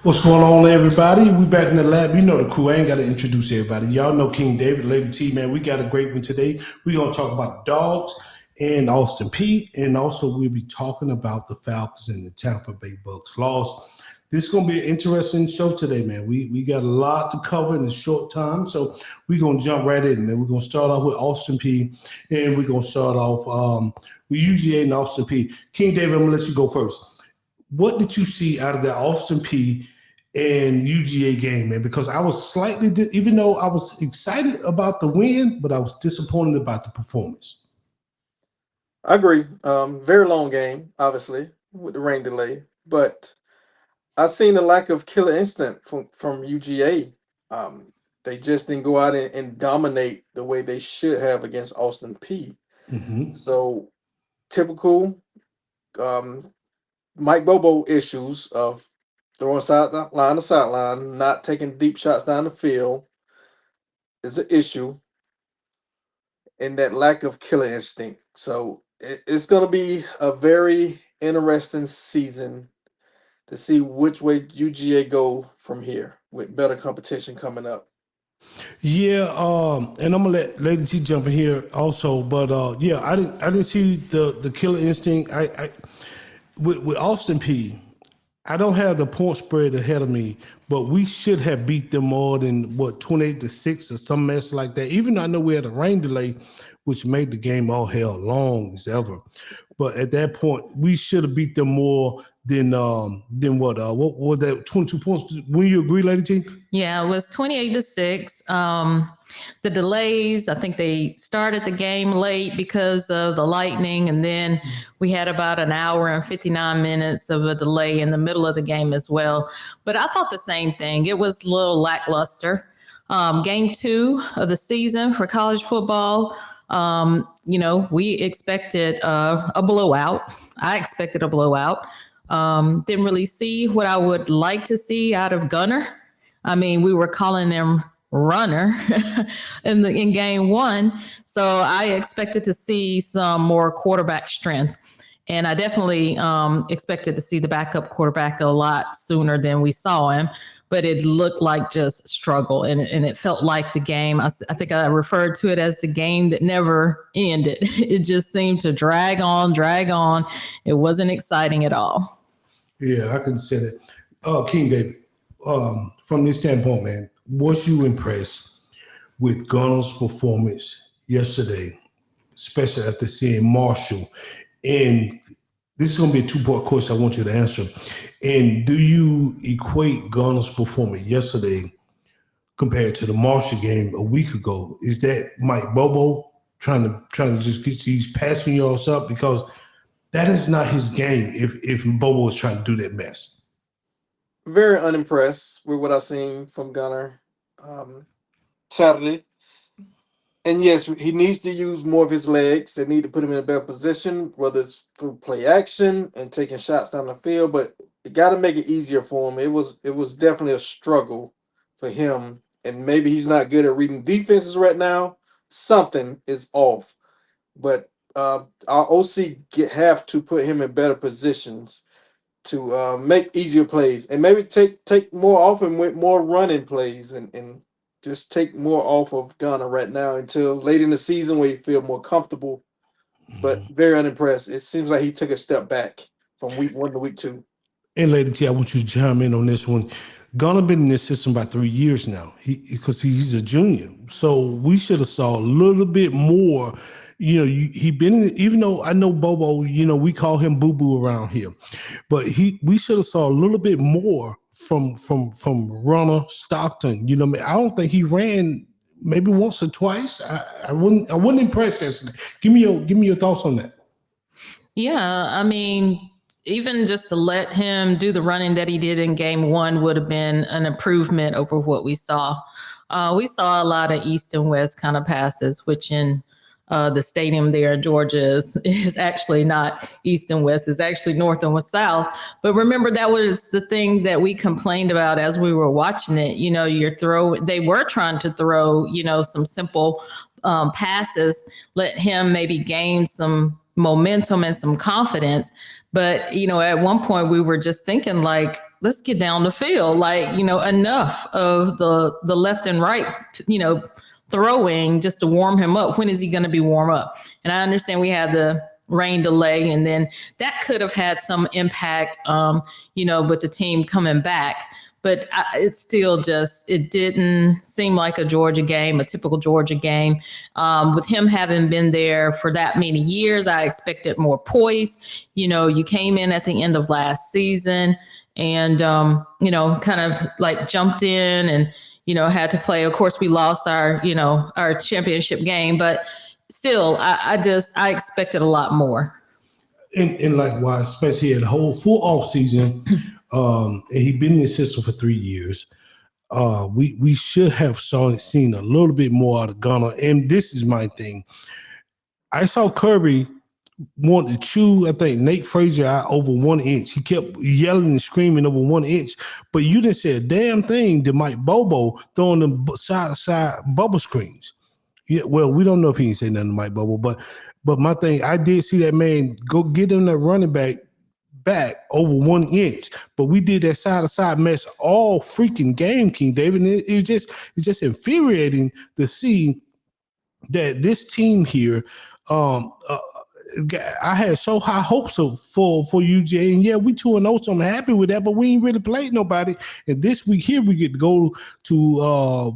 What's going on, everybody? We back in the lab. You know the crew. I ain't got to introduce everybody. Y'all know King David, Lady T, man. We got a great one today. We're going to talk about dogs and Austin Peay. And also, we'll be talking about the Falcons and the Tampa Bay Bucks loss. This is going to be an interesting show today, man. We got a lot to cover in a short time. So we're going to jump right in, man. We're going to start off with Austin Peay. And we're going to start off with UGA and Austin Peay. King David, I'm going to let you go first. What did you see out of the Austin Peay and UGA game, man? Because I was slightly, even though I was excited about the win, but I was disappointed about the performance. I agree. Very long game, obviously, with the rain delay. But I've seen the lack of killer instinct from UGA. They just didn't go out and dominate the way they should have against Austin Peay. Hmm. So typical um, Mike Bobo issues of throwing sideline to sideline, not taking deep shots down the field is an issue, and that lack of killer instinct. So it's going to be a very interesting season to see which way UGA go from here with better competition coming up. Yeah, and I'm gonna let Lady T jump in here also, but yeah, I didn't see the killer instinct. I with Austin Peay. I don't have the point spread ahead of me, but we should have beat them more than what 28-6 or some mess like that. Even though I know we had a rain delay, which made the game all hell long as ever. But at that point, we should have beat them more than what was that 22 points? Will you agree, Lady T? Yeah, it was 28-6. The delays, I think they started the game late because of the lightning, and then we had about an hour and 59 minutes of a delay in the middle of the game as well. But I thought the same thing. It was a little lackluster. Game 2 of the season for college football. We expected a blowout. I expected a blowout. Didn't really see what I would like to see out of Gunner. I mean, we were calling him runner in game 1. So I expected to see some more quarterback strength. And I definitely expected to see the backup quarterback a lot sooner than we saw him. But it looked like just struggle. And it felt like the game, I think I referred to it as the game that never ended. It just seemed to drag on, drag on. It wasn't exciting at all. Yeah, I can say that. King David, from this standpoint, man, was you impressed with Gunner's performance yesterday, especially after seeing Marshall? And this is going to be a two-part question I want you to answer. And do you equate Gunner's performance yesterday compared to the Marshall game a week ago? Is that Mike Bobo trying to just get these passing yards up? Because that is not his game if Bobo is trying to do that mess. Very unimpressed with what I've seen from Gunner Saturday. And yes, he needs to use more of his legs. They need to put him in a better position, whether it's through play action and taking shots down the field. But you got to make it easier for him. It was definitely a struggle for him, and maybe he's not good at reading defenses right now. Something is off. But our OC have to put him in better positions to make easier plays, and maybe take more off him with more running plays, and just take more off of Gunner right now until late in the season where you feel more comfortable. But very unimpressed. It seems like he took a step back from week 1 to week 2. And Lady T, I want you to chime in on this one. Gunner been in this system about 3 years now. Because he's a junior, so we should have saw a little bit more. He been in, even though I know Bobo, we call him Boo Boo around here, but we should have saw a little bit more from runner Stockton. I don't think he ran maybe once or twice. I wouldn't impress yesterday. Give me your thoughts on that. Yeah, I mean, even just to let him do the running that he did in game 1 would have been an improvement over what we saw. We saw a lot of east and west kind of passes, which in the stadium there in Georgia is actually not east and west, it's actually north and south. But remember, that was the thing that we complained about as we were watching it. They were trying to throw, some simple passes, let him maybe gain some momentum and some confidence. But, at one point we were just thinking like, let's get down the field. Like, enough of the left and right, throwing just to warm him up. When is he going to be warm up? And I understand we had the rain delay, and then that could have had some impact, with the team coming back. But it's still it didn't seem like a typical Georgia game. With him having been there for that many years, I expected more poise. You came in at the end of last season and, kind of like jumped in and, had to play. Of course, we lost our championship game, but still, I expected a lot more. And likewise, especially at the whole full off season, and he'd been in the system for 3 years. We should have seen a little bit more out of Gunner. And this is my thing. I saw Kirby want to chew, I think, Nate Frazier out over 1 inch. He kept yelling and screaming over 1 inch, but you didn't say a damn thing to Mike Bobo throwing them side-to-side bubble screens. Yeah, well, we don't know if he didn't say nothing to Mike Bobo, but my thing, I did see that man go get him that running back over 1 inch, but we did that side-to-side mess all freaking game, King David. And it's just infuriating to see that this team here. I had so high hopes for UGA, and yeah, we 2-0, so I'm happy with that. But we ain't really played nobody. And this week here, we get to go to.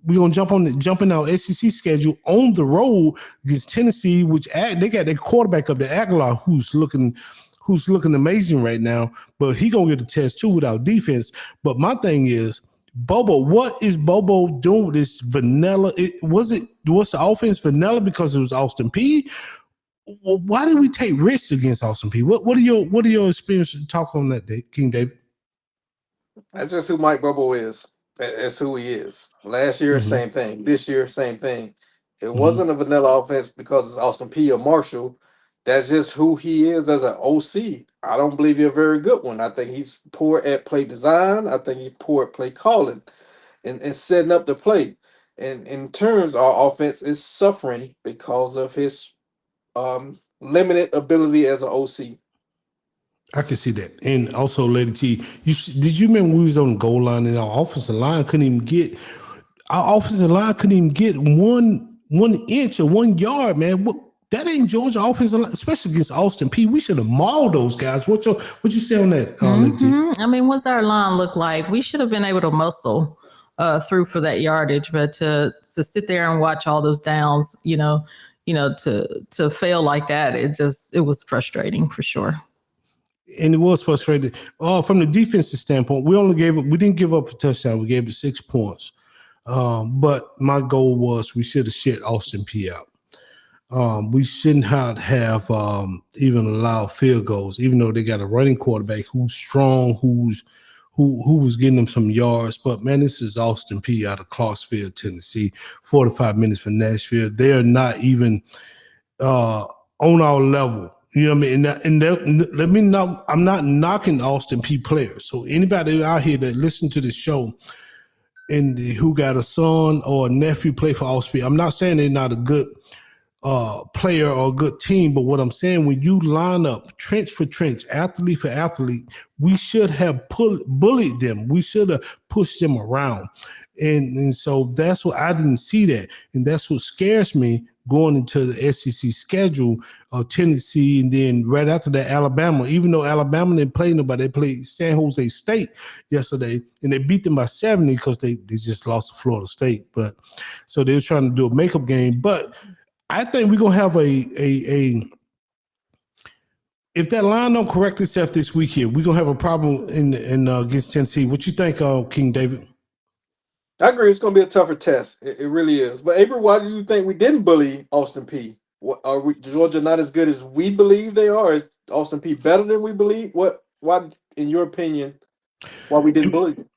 We're gonna jump in our SEC schedule on the road against Tennessee, which they got their quarterback up there, Aguilar, who's looking amazing right now. But he gonna get the test too with our defense. But my thing is, Bobo, what is Bobo doing with this vanilla? Was the offense vanilla because it was Austin Peay? Why did we take risks against Austin Peay? What are your experiences talk on that day, King David? That's just who Mike Bobo is. That's who he is. Last year, same thing. This year, same thing. It wasn't a vanilla offense because it's Austin Peay or Marshall. That's just who he is as an OC. I don't believe he's a very good one. I think he's poor at play design. I think he's poor at play calling and setting up the play. And in terms, our offense is suffering because of his limited ability as an OC. I can see that. And also, Lady T, did you remember we was on the goal line and our offensive line couldn't even get 1 inch or 1 yard, man. That ain't Georgia offensive line, especially against Austin Peay. We should have mauled those guys. What you say on that, Lady T? I mean, what's our line look like? We should have been able to muscle through for that yardage, but to sit there and watch all those downs, to fail like that, it was frustrating for sure. And it was frustrating. From the defensive standpoint, we didn't give up a touchdown. We gave it 6 points. But my goal was we should have shut Austin Peay out. We shouldn't have even allowed field goals, even though they got a running quarterback who's strong, who was getting them some yards. But man, this is Austin Peay out of Clarksville, Tennessee, 45 minutes from Nashville. They are not even on our level. You know what I mean? And let me know, I'm not knocking Austin Peay players. So anybody out here that listen to the show and who got a son or a nephew play for Austin Peay, I'm not saying they're not a good player or a good team, but what I'm saying, when you line up trench for trench, athlete for athlete, we should have bullied them. We should have pushed them around. And so that's what I didn't see that. And that's what scares me going into the SEC schedule of Tennessee, and then right after that, Alabama. Even though Alabama didn't play nobody, they played San Jose State yesterday, and they beat them by 70 because they just lost to Florida State. But so they were trying to do a makeup game. But I think we're gonna have a if that line don't correct itself this week here, we're gonna have a problem in against Tennessee. What you think, King David? I agree. It's going to be a tougher test. It really is. But Abrew, why do you think we didn't bully Austin Peay? Are Georgia not as good as we believe they are? Is Austin Peay better than we believe? Why, in your opinion, why we didn't bully them?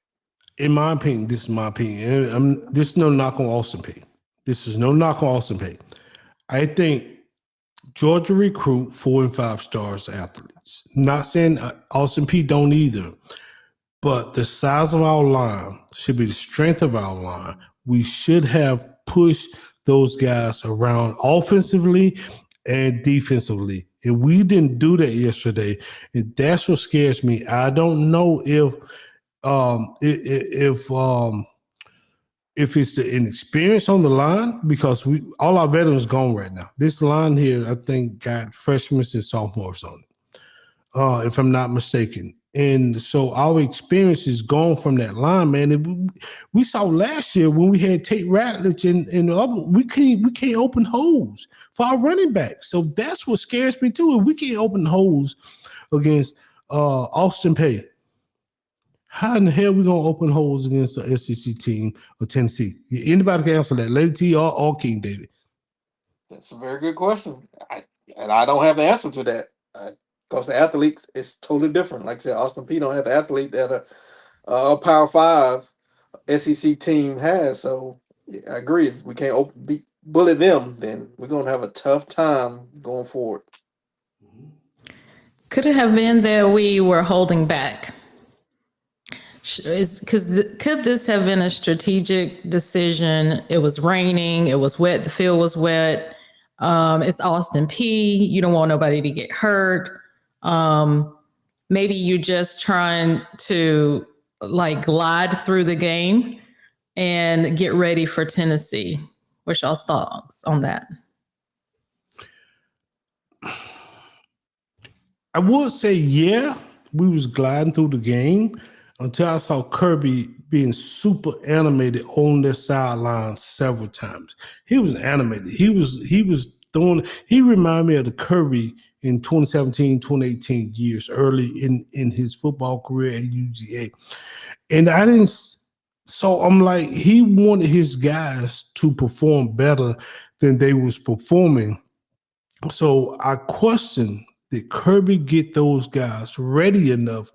In my opinion, this is my opinion. This is no knock on Austin Peay. This is no knock on Austin Peay. I think Georgia recruit 4 and 5 stars athletes. Not saying Austin Peay don't either. But the size of our line should be the strength of our line. We should have pushed those guys around offensively and defensively. And we didn't do that yesterday. And that's what scares me. I don't know if it's the inexperience on the line, because all our veterans gone right now. This line here, I think, got freshmen and sophomores on it, if I'm not mistaken. And so our experience is gone from that line, man. And we saw last year when we had Tate Ratledge and the other, we can't open holes for our running back. So that's what scares me too. If we can't open holes against Austin Peay, how in the hell we gonna open holes against the SEC team or Tennessee? Anybody can answer that, Lady T or King David. That's a very good question. I don't have the answer to that. Because the athletes is totally different. Like I said, Austin Peay don't have the athlete that a Power 5 SEC team has. So I agree. If we can't bully them, then we're going to have a tough time going forward. Could it have been that we were holding back? Could this have been a strategic decision? It was raining. It was wet. The field was wet. It's Austin Peay. You don't want nobody to get hurt. Maybe you're just trying to like glide through the game and get ready for Tennessee. What's y'all's thoughts on that? I would say, yeah, we was gliding through the game until I saw Kirby being super animated on their sideline several times. He was animated. He was throwing. He reminded me of the Kirby in 2017, 2018 years early in his football career at UGA. And I didn't, so I'm like, he wanted his guys to perform better than they was performing. So I question, did Kirby get those guys ready enough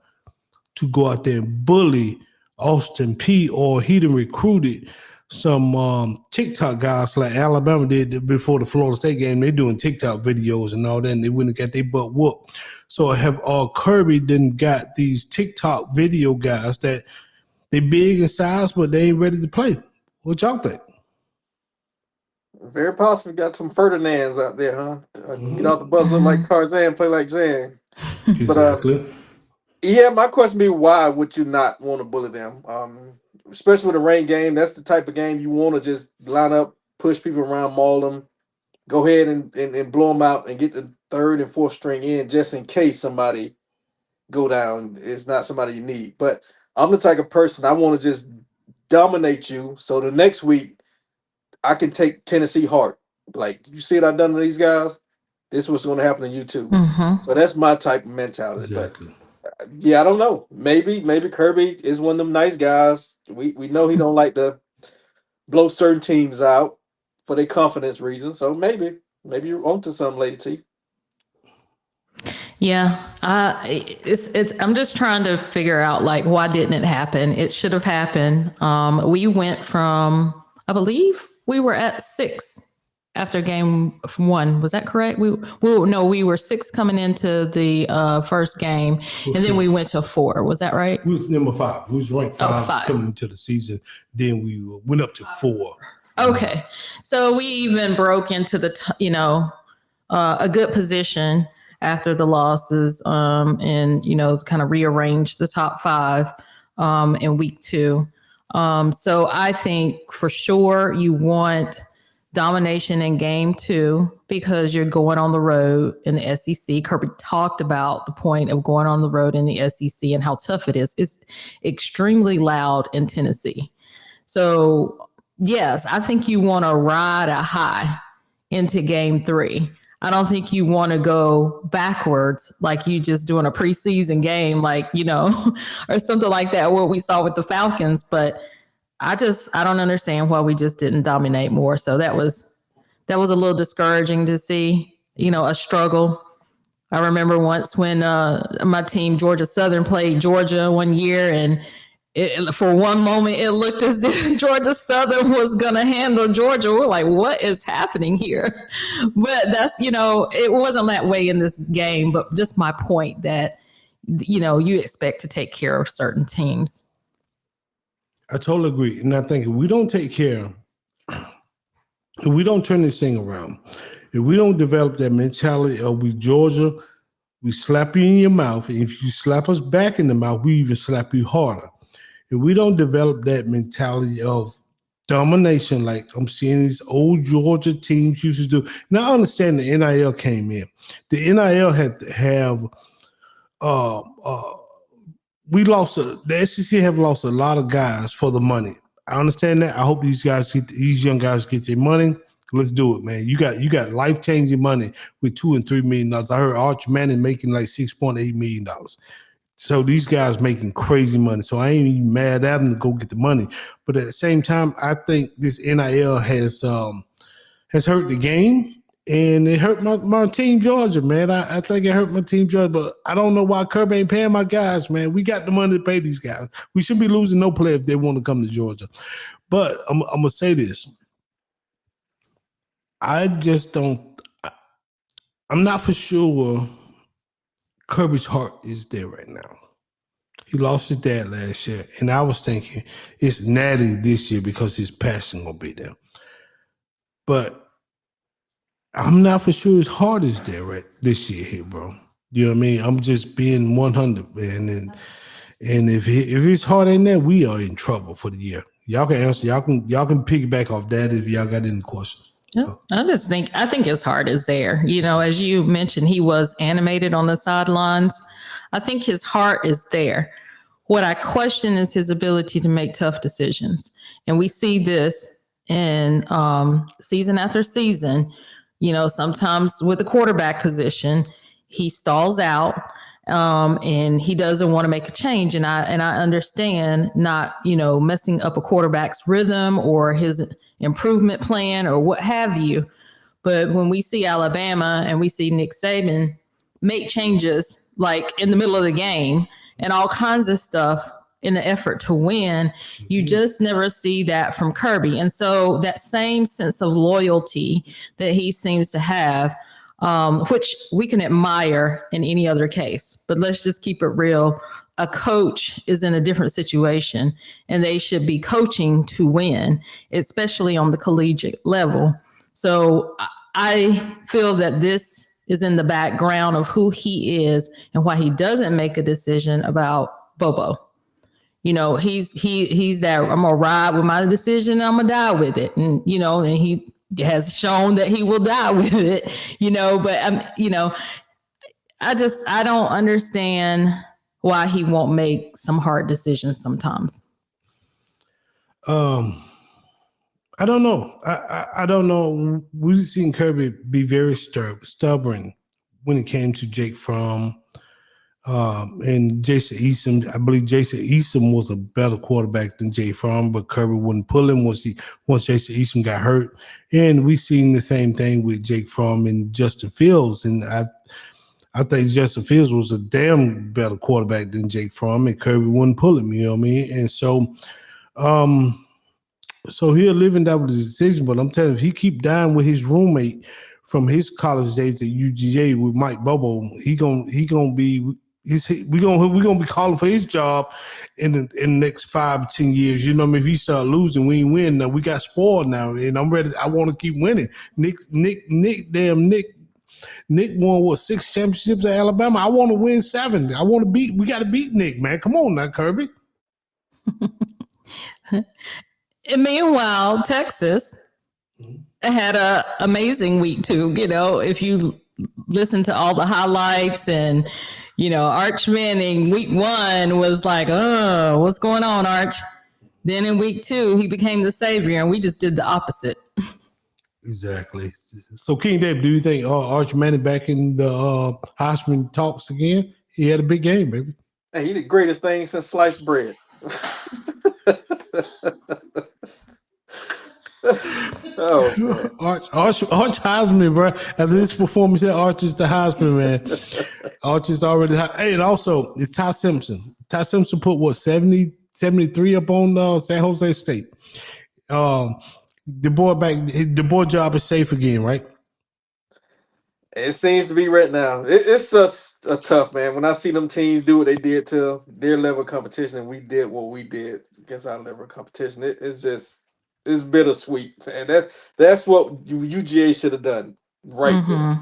to go out there and bully Austin Peay, or he done recruited some TikTok guys like Alabama did before the Florida State game? They're doing TikTok videos and all that, and they went and got their butt whooped. So have Kirby then got these TikTok video guys that they big in size, but they ain't ready to play? What y'all think? Very possible. Got some Ferdinands out there, huh? Get off the bus, look like Tarzan, play like Jan. Exactly. But yeah, my question be, why would you not want to bully them? Especially with a rain game, that's the type of game you want to just line up, push people around, maul them, go ahead and blow them out and get the third and fourth string in just in case somebody go down. It's not somebody you need. But I'm the type of person, I want to just dominate you so the next week I can take Tennessee heart. Like, you see what I've done to these guys? This is what's going to happen to you too. Mm-hmm. So that's my type of mentality. Exactly. But yeah, I don't know. Maybe Kirby is one of them nice guys. We know he don't like to blow certain teams out for their confidence reasons. So maybe you're onto something, Lady T. Yeah, it's. I'm just trying to figure out, like, why didn't it happen? It should have happened. We went from, I believe we were at 6 after game 1. Was that correct? We were 6 coming into the first game, and then we went to 4. Was that right? We was number 5. We was ranked 5 coming into the season. Then we went up to 4. Okay, so we even broke into the a good position after the losses, and kind of rearranged the top 5 in week 2. So I think for sure you want domination in game 2 because you're going on the road in the SEC. Kirby talked about the point of going on the road in the SEC and how tough it is. It's extremely loud in Tennessee. So yes, I think you want to ride a high into game 3. I don't think you want to go backwards like you just doing a preseason game, like, or something like that, what we saw with the Falcons. But I don't understand why we just didn't dominate more. So that was a little discouraging to see, a struggle. I remember once when my team, Georgia Southern, played Georgia one year, and for one moment it looked as if Georgia Southern was going to handle Georgia. We're like, what is happening here? But that's, it wasn't that way in this game. But just my point that, you expect to take care of certain teams. I totally agree. And I think if we don't take care, if we don't turn this thing around, If we don't develop that mentality of we Georgia, we slap you in your mouth, and if you slap us back in the mouth, we even slap you harder. If we don't develop that mentality of domination, like I'm seeing these old Georgia teams used to do. Now I understand the NIL came in. The NIL had to have uh we lost the SEC have lost a lot of guys for the money. I understand that. I hope these young guys get their money. Let's do it, man. You got life changing money with $2 and $3 million. I heard Arch Manning making like $6.8 million. So these guys making crazy money. So I ain't even mad at them to go get the money. But at the same time, I think this NIL has hurt the game. And it hurt my team Georgia, man. I think it hurt my team Georgia, but I don't know why Kirby ain't paying my guys, man. We got the money to pay these guys. We shouldn't be losing no play if they want to come to Georgia. But I'm going to say this. I'm not for sure Kirby's heart is there right now. He lost his dad last year, and I was thinking it's Natty this year because his passion will be there. But I'm not for sure his heart is there right this year here, bro. You know what I mean? I'm just being 100, man. And if his heart ain't there, we are in trouble for the year. Y'all can answer. Y'all can piggyback off that if y'all got any questions. Yeah, I think his heart is there. You know, as you mentioned, he was animated on the sidelines. I think his heart is there. What I question is his ability to make tough decisions. And we see this in season after season. You know, sometimes with the quarterback position, he stalls out and he doesn't want to make a change. And I understand not, messing up a quarterback's rhythm or his improvement plan or what have you. But when we see Alabama and we see Nick Saban make changes like in the middle of the game and all kinds of stuff in the effort to win, you just never see that from Kirby. And so that same sense of loyalty that he seems to have, which we can admire in any other case, but let's just keep it real. A coach is in a different situation and they should be coaching to win, especially on the collegiate level. So I feel that this is in the background of who he is and why he doesn't make a decision about Bobo. You know, he's that I'm gonna ride with my decision and I'm gonna die with it. And, and he has shown that he will die with it, but I don't understand why he won't make some hard decisions sometimes. I don't know. I don't know. We've seen Kirby be very stubborn when it came to Jake Fromm. And Jason Eason, I believe Jason Eason was a better quarterback than Jay Fromm, but Kirby wouldn't pull him once Jason Eason got hurt. And we seen the same thing with Jake Fromm and Justin Fields. And I think Justin Fields was a damn better quarterback than Jake Fromm, and Kirby wouldn't pull him, you know what I mean? And so so he'll live and die with his decision, but I'm telling you, if he keep dying with his roommate from his college days at UGA with Mike Bobo, we're gonna be calling for his job in the next 5 to 10 years. You know what I mean? If he start losing, we ain't win. Now we got spoiled now, and I'm ready. I want to keep winning. Nick won 6 championships at Alabama. I want to win 7. We got to beat Nick, man. Come on now, Kirby. And meanwhile, Texas had an amazing week too. If you listen to all the highlights and Arch Manning, week 1 was like, oh, what's going on, Arch? Then in week 2, he became the savior, and we just did the opposite. Exactly. So, King Dave, do you think Arch Manning back in the Heisman talks again? He had a big game, baby. Hey, he the greatest thing since sliced bread. Oh, Arch Heisman, bro. After this performance, Arch is the Heisman, man. Arch is already hey, and also it's Ty Simpson. Ty Simpson put 73 up on San Jose State. The boy job is safe again, right? it seems to be right now. It's just a tough, man. When I see them teams do what they did to their level of competition, and we did what we did against our level of competition, it's bittersweet, man. That's what UGA should have done. right there.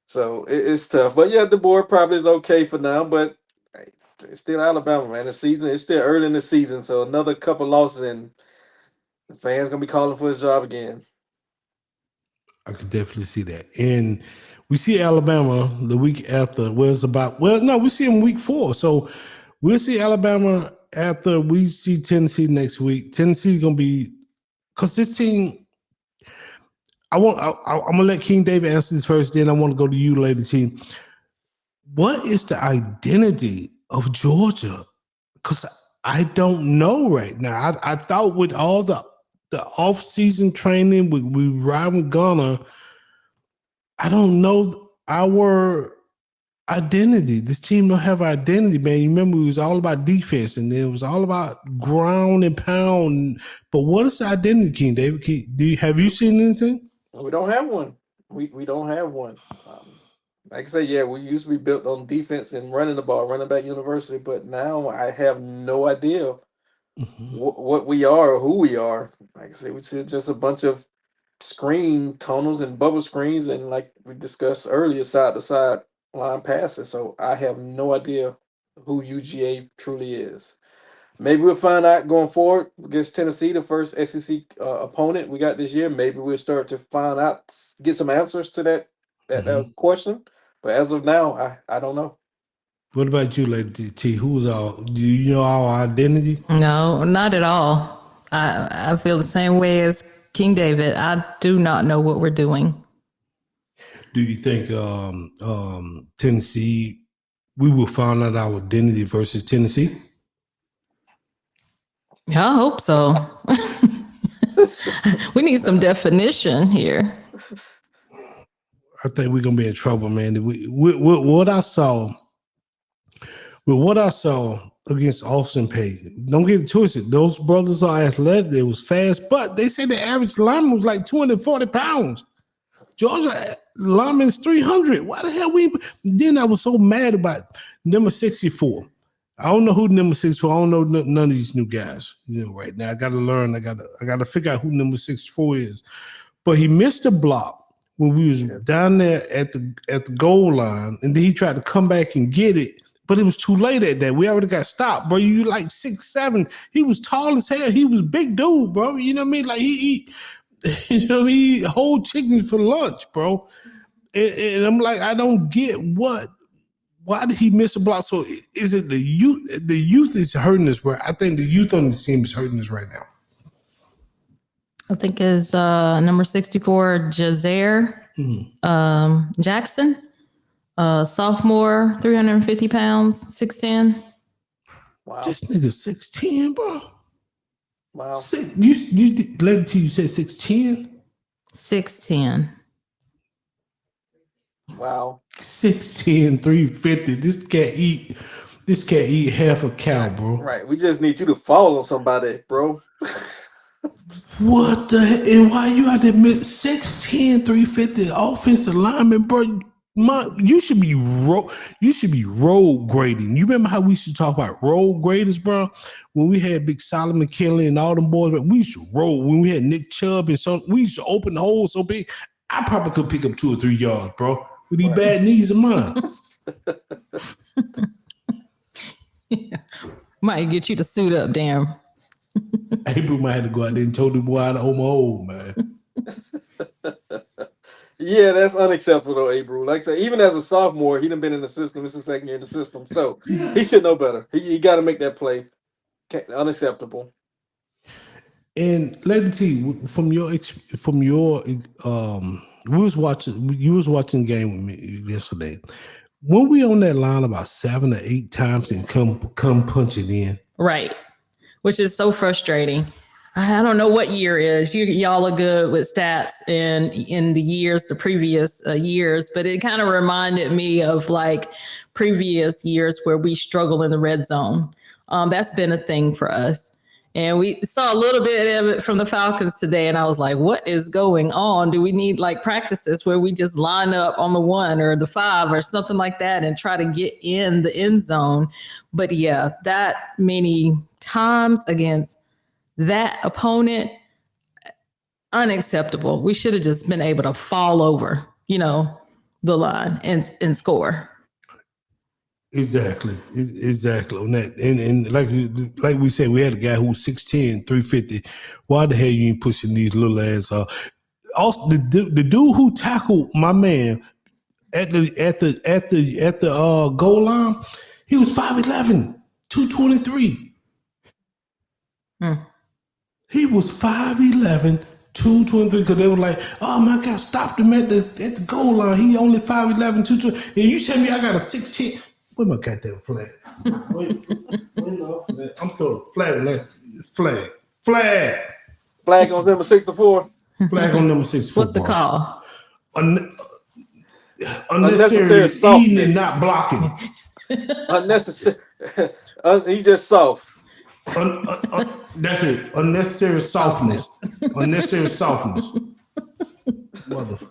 So it's tough. But yeah, the board probably is okay for now. But hey, it's still Alabama, man. The season it's still early in the season, so another couple losses and the fans gonna be calling for his job again. I could definitely see that. And we see Alabama the week after. We see them week 4. So we'll see Alabama after we see Tennessee next week. Tennessee gonna be because this team. I'm gonna let King David answer this first. Then I want to go to you, lady team. What is the identity of Georgia? Because I don't know right now. I thought with all the off-season training, we ride with Ghana. I don't know our identity. This team don't have identity, man. You remember it was all about defense, and then it was all about ground and pound. But what is the identity, King David? Have you seen anything? We don't have one. We don't have one. Like I say, yeah, we used to be built on defense and running the ball, running back university, but now I have no idea what we are or who we are. Like I say, we're just a bunch of screen tunnels and bubble screens, and like we discussed earlier, side to side line passes. So I have no idea who UGA truly is. Maybe we'll find out going forward against Tennessee, the first SEC opponent we got this year. Maybe we'll start to find out, get some answers to that question. But as of now, I don't know. What about you, Lady T? Do you know our identity? No, not at all. I feel the same way as King David. I do not know what we're doing. Do you think Tennessee, we will find out our identity versus Tennessee? Yeah, I hope so. We need some definition here. I think we're gonna be in trouble, man. What I saw against Austin Peay, don't get it twisted. Those brothers are athletic. They was fast, but they say the average lineman was like 240 pounds. Georgia lineman is 300. Why the hell Then I was so mad about number 64. I don't know who number 64. I don't know none of these new guys. Right now I got to learn. I got to figure out who number 64 is. But he missed a block when we was down there at the goal line, and then he tried to come back and get it, but it was too late at that. We already got stopped, bro. You like 6'7". He was tall as hell. He was big dude, bro. You know what I mean? Like he he eat whole chickens for lunch, bro. And I'm like, I don't get why did he miss a block? So is it the youth? The youth is hurting us, right? I think the youth on the team is hurting us right now. I think is number 64, Jazair Jackson, sophomore, 350 pounds, 6'10". Wow. This nigga 6'10", bro. Wow. You Lady T, you said 6'10"? 6'10". Wow. 6'10", 350. This can't eat half a cow, bro. Right. We just need you to fall on somebody, bro. What the heck? And why you out there 6'10", 350 offensive lineman, bro? You should be road grading. You remember how we used to talk about road graders, bro? When we had Big Solomon Kelly and all them boys, but we used to roll. When we had Nick Chubb and so we used to open the hole so big, I probably could pick up 2 or 3 yards, bro, with these bad knees of mine. Might get you to suit up, damn. Abrew might have to go out there and told the boy how to hold my hole, man. Yeah, that's unacceptable, though, Abrew. Like I said, even as a sophomore, he done been in the system. It's his second year in the system, so he should know better. He got to make that play. Unacceptable. And Lady T, you was watching the game with me yesterday. When we on that line about 7 or 8 times and come punch it in, right? Which is so frustrating. I don't know what year it is. Y'all are good with stats in the previous years, but it kind of reminded me of like previous years where we struggle in the red zone. That's been a thing for us. And we saw a little bit of it from the Falcons today. And I was like, what is going on? Do we need like practices where we just line up on the 1 or the 5 or something like that and try to get in the end zone? But yeah, that many times against that opponent, unacceptable. We should have just been able to fall over, the line and score. Exactly on that. And like we said, we had a guy who was 6'10", 350. Why the hell you ain't pushing these little ass? Also, the dude who tackled my man at the goal line, he was 5'11", 223. He was 5'11", 223, because they were like, oh my God, stopped him at the goal line. He only 5'11", 223. And you tell me I got a 6'10". Where my goddamn flag? Wait, no, I'm throwing flag. Flag on number 64. Flag on number 64. What's the call? Unnecessary eating softness. and not blocking. Unnecessary. He's just soft. That's it. Unnecessary softness. Unnecessary softness. Motherfucker.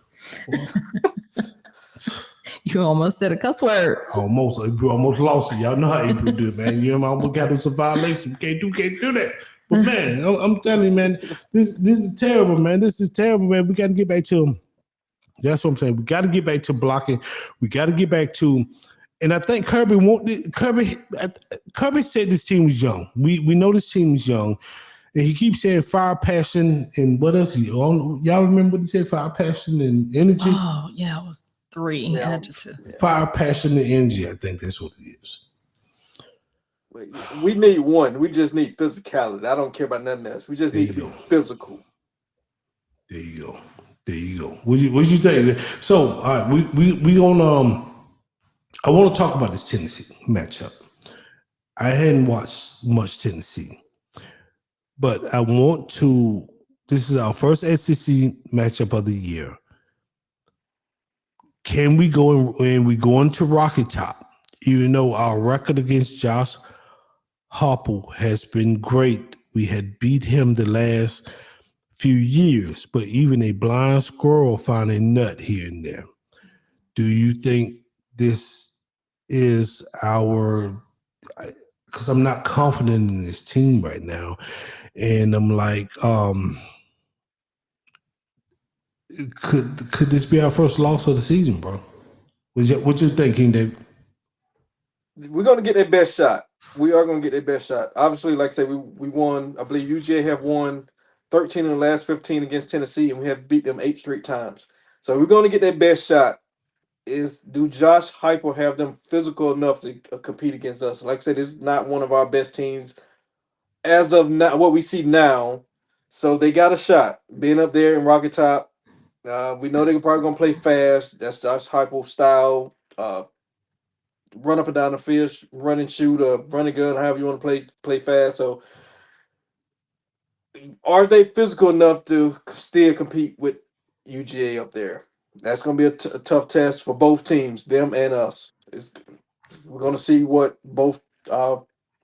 You almost said a cuss word. Almost lost it. Y'all know how Abrew do, man. You know, almost got into some violation. Can't do that. But man, I'm telling you, man, this is terrible, man. This is terrible, man. We got to get back to him. That's what I'm saying. We got to get back to blocking. We got to get back to, and I think Kirby said this team was young. We know this team is young, and he keeps saying fire, passion, and what else? Y'all remember what he said? Fire, passion, and energy. Oh yeah, it was 3 adjectives. Fire, passion, and energy. I think that's what it is. We need one. We just need physicality. I don't care about nothing else. We just need to be physical. There you go. What you think? So, all right, we gonna I want to talk about this Tennessee matchup. I hadn't watched much Tennessee, but I want to. This is our first SEC matchup of the year. Can we go and we go into Rocky Top? Even though our record against Josh Heupel has been great, we had beat him the last few years, but even a blind squirrel found a nut here and there. Do you think this is our? Because I'm not confident in this team right now, and I'm like, could this be our first loss of the season, bro? What you think, King David? We're gonna get their best shot. We are gonna get their best shot. Obviously, like I said, we won. I believe UGA have won 13 in the last 15 against Tennessee, and we have beat them 8 straight times. So we're going to get their best shot. Do Josh Heupel have them physical enough to compete against us? Like I said, it's not one of our best teams as of now, what we see now. So they got a shot being up there in Rocky Top. We know they're probably going to play fast. That's Josh Heupel style. Run up and down the field, run and shoot, or run and gun, however you want to play fast. So are they physical enough to still compete with UGA up there? That's going to be a tough test for both teams, them and us. We're going to see what both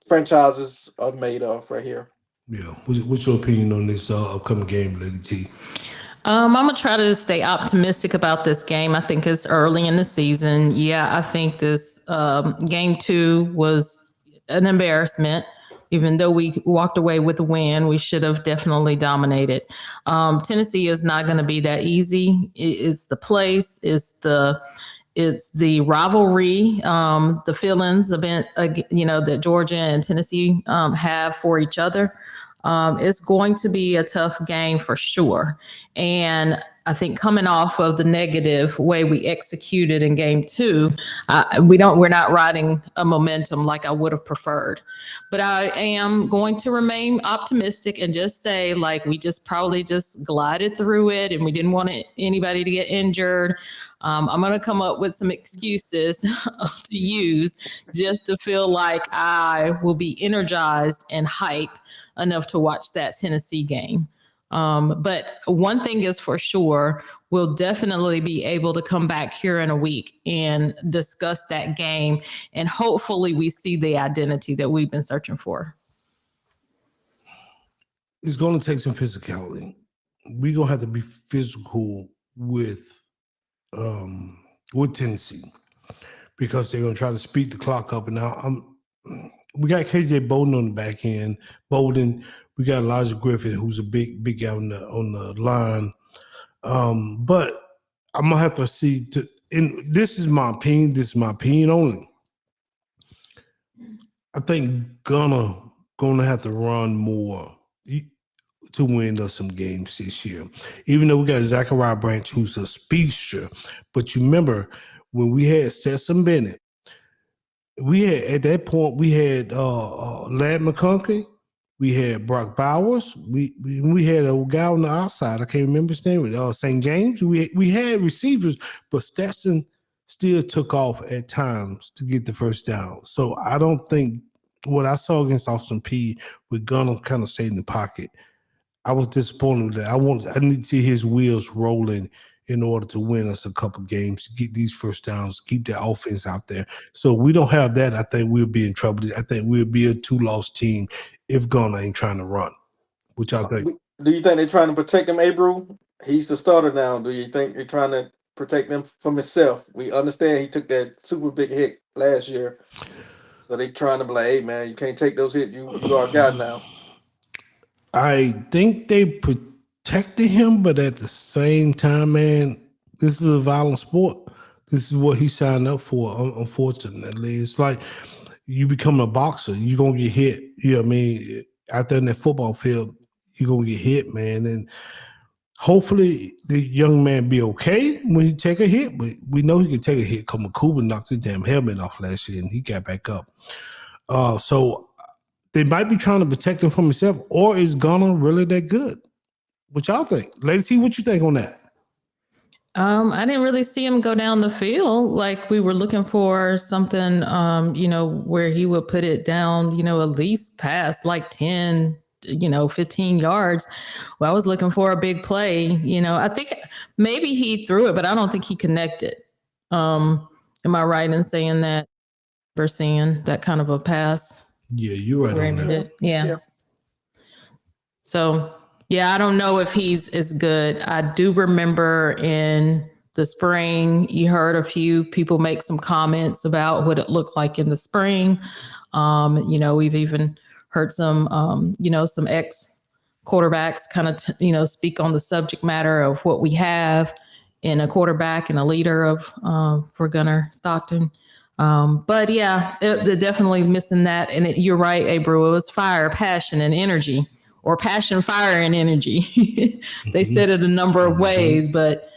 franchises are made of right here. Yeah. What's your opinion on this upcoming game, Lady T? I'm going to try to stay optimistic about this game. I think it's early in the season. Yeah, I think this game 2 was an embarrassment. Even though we walked away with a win, we should have definitely dominated. Tennessee is not going to be that easy. It's the place, it's the rivalry, the feelings that Georgia and Tennessee have for each other. It's going to be a tough game for sure. And I think coming off of the negative way we executed in game 2, we're not riding a momentum like I would have preferred. But I am going to remain optimistic and just say, like, we probably glided through it and we didn't want anybody to get injured. I'm going to come up with some excuses to use just to feel like I will be energized and hype enough to watch that Tennessee game. But one thing is for sure, we'll definitely be able to come back here in a week and discuss that game. And hopefully we see the identity that we've been searching for. It's going to take some physicality. We're going to have to be physical with Tennessee because they're going to try to speed the clock up. And now we got KJ Bolden on the back end. Bolden. We got Elijah Griffin, who's a big guy on the line. But I'm gonna have to see. And this is my opinion. This is my opinion only. I think gonna have to run more to win us some games this year. Even though we got Zachariah Branch, who's a speedster, but you remember when we had Stetson Bennett, we had at that point we had Ladd McConkey, we had Brock Bowers, we had a guy on the outside. I can't remember his name. St. James. We had receivers, but Stetson still took off at times to get the first down. So I don't think what I saw against Austin Peay, we're gonna kind of stay in the pocket. I was disappointed with that. I need to see his wheels rolling in order to win us a couple games, get these first downs, keep the offense out there. So we don't have that. I think we'll be in trouble. I think we'll be a 2-loss team if Gunner ain't trying to run. Which I think. Do you think they're trying to protect him, Abrew? He's the starter now. Do you think they're trying to protect him from himself? We understand he took that super big hit last year. So they trying to be like, hey, man, you can't take those hits. You are a guy now. I think they protected him, but at the same time, man, this is a violent sport. This is what he signed up for, unfortunately. It's like you become a boxer, you're going to get hit. You know what I mean? Out there in that football field, you're going to get hit, man. And hopefully the young man be okay when he take a hit, but we know he can take a hit. Kuba knocked his damn helmet off last year, and he got back up. So they might be trying to protect him from himself, or is Gunner really that good? What y'all think? Lady T, what you think on that? I didn't really see him go down the field. Like we were looking for something, where he would put it down, at least past like 10, 15 yards. Well, I was looking for a big play. I think maybe he threw it, but I don't think he connected. Am I right in saying that? We're seeing that kind of a pass. Yeah, you're right on that. Yeah. So, yeah, I don't know if he's as good. I do remember in the spring, you heard a few people make some comments about what it looked like in the spring. We've even heard some, some ex-quarterbacks kind of, speak on the subject matter of what we have in a quarterback and a leader for Gunner Stockton. But yeah, they're definitely missing that. And you're right, Abrew, it was fire, passion, and energy, or passion, fire, and energy. They said it a number of ways, but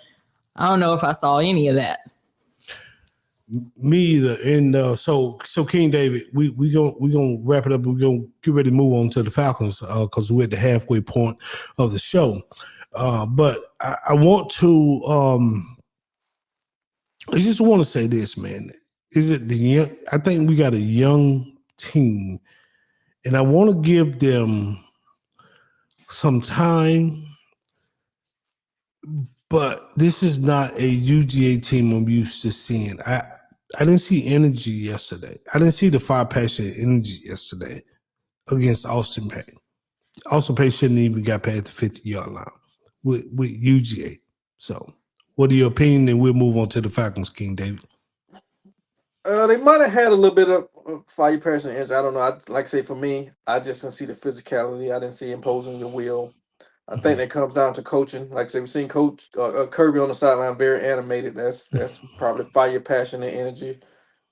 I don't know if I saw any of that. Me either. And so King David, we gonna wrap it up. We're gonna get ready to move on to the Falcons because we're at the halfway point of the show. But I want to I just want to say this, man. I think we got a young team, and I want to give them some time, but this is not a UGA team I'm used to seeing. I didn't see energy yesterday. I didn't see the fire, passion, energy yesterday against Austin Peay. Austin Peay shouldn't even got past the 50-yard line with UGA. So what are your opinion? And we'll move on to the Falcons, King David. They might have had a little bit of fire, passion, and energy. I don't know. Like I say, for me, I just didn't see the physicality. I didn't see imposing the will. I think that comes down to coaching. Like I say, we've seen Coach Kirby on the sideline, very animated. That's probably fire, passion, and energy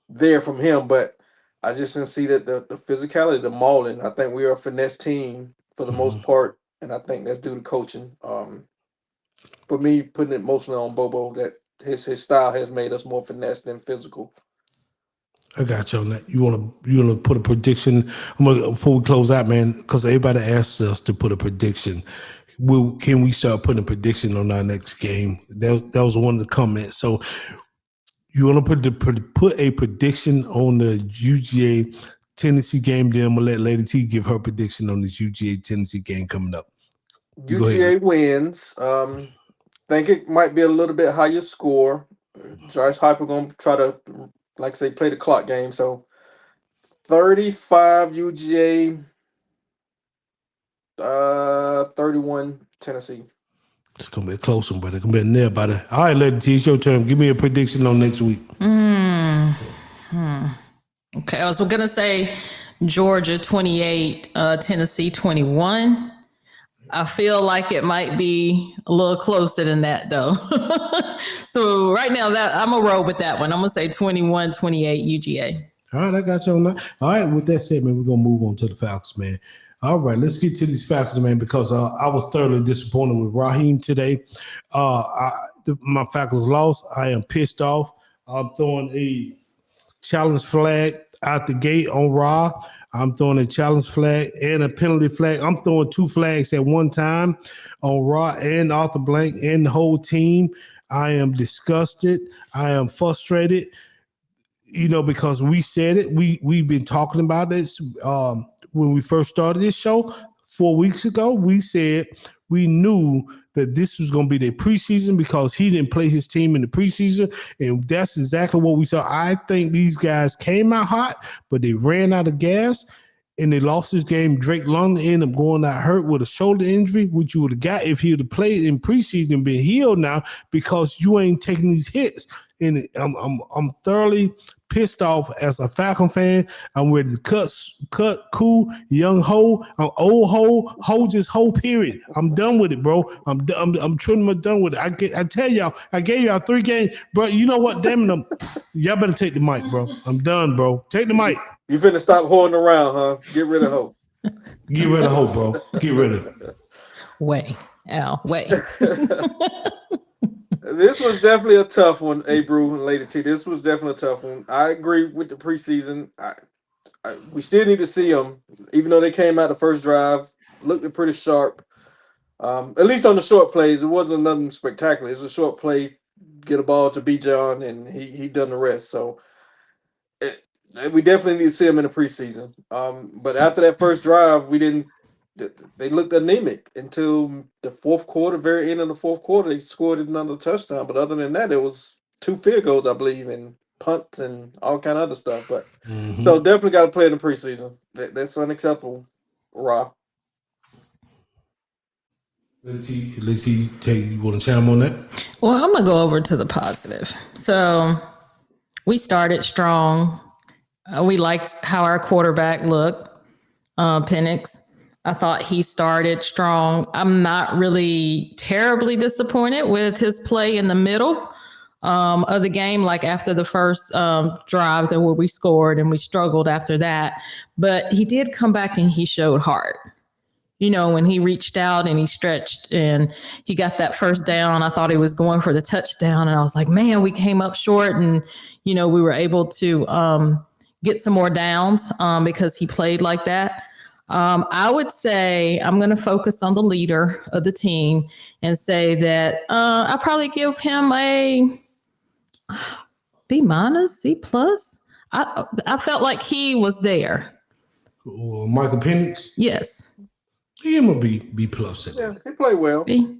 there from him. But I just didn't see that the physicality, the mauling. I think we are a finesse team for the most part, and I think that's due to coaching. For me, putting it mostly on Bobo, that his style has made us more finesse than physical. I got you on that. You wanna put a prediction? Before we close out, man, because everybody asks us to put a prediction. Can we start putting a prediction on our next game? That was one of the comments. So you want to put a prediction on the UGA Tennessee game? Then I'm gonna let Lady T give her prediction on this UGA Tennessee game coming up. UGA wins. Think it might be a little bit higher score. Josh Hyper gonna try to, like I say, play the clock game. So 35 UGA, 31 Tennessee. It's gonna be a close one, but it's gonna be a nail biter. All right, Lady T, it's your turn. Give me a prediction on next week. Okay, I was gonna say Georgia 28, Tennessee 21. I feel like it might be a little closer than that, though. So right now, that I'm going to roll with that one. I'm going to say 21-28 UGA. All right, I got you on that. All right, with that said, man, we're going to move on to the Falcons, man. All right, let's get to these Falcons, man, because I was thoroughly disappointed with Raheem today. My Falcons lost. I am pissed off. I'm throwing a challenge flag out the gate on Raw. I'm throwing a challenge flag and a penalty flag. I'm throwing 2 flags at one time on Raw and Arthur Blank and the whole team. I am disgusted. I am frustrated, because we said it. We've been talking about this when we first started this show 4 weeks ago. We said we knew that this was going to be their preseason because he didn't play his team in the preseason, and that's exactly what we saw. I think these guys came out hot, but they ran out of gas, and they lost this game. Drake London ended up going out hurt with a shoulder injury, which you would have got if he would have played in preseason and been healed now, because you ain't taking these hits. And I'm thoroughly pissed off as a Falcon fan. I'm ready to cut cool, young ho, old ho just ho, period. I'm done with it, bro. I'm pretty much done with it. I tell y'all, I gave y'all 3 games, bro. You know what? Damn it, y'all better take the mic, bro. I'm done, bro. Take the mic. You finna stop holding around, huh? Get rid of hope. Get rid of hope, bro. Get rid of it. Way. This was definitely a tough one, Abrew and Lady T. This was definitely a tough one. I agree with the preseason. We still need to see them, even though they came out the first drive, looked pretty sharp. At least on the short plays, it wasn't nothing spectacular. It's a short play, get a ball to Bijan, and he done the rest. So we definitely need to see them in the preseason. But after that first drive, we didn't. They looked anemic until the fourth quarter, very end of the fourth quarter. They scored another touchdown, but other than that, it was 2 field goals, I believe, and punts and all kind of other stuff. But so definitely got to play in the preseason. That's unacceptable. Raw. Let's see. You want to chime on that? Well, I'm going to go over to the positive. So we started strong. We liked how our quarterback looked, Penix. I thought he started strong. I'm not really terribly disappointed with his play in the middle of the game, like after the first drive where we scored and we struggled after that. But he did come back and he showed heart. When he reached out and he stretched and he got that first down, I thought he was going for the touchdown. And I was like, man, we came up short and, we were able to get some more downs because he played like that. I would say I'm going to focus on the leader of the team and say that I'll probably give him a B-, C+. I felt like he was there. Michael Penix? Yes. Give him a B+. Yeah, he played well. B-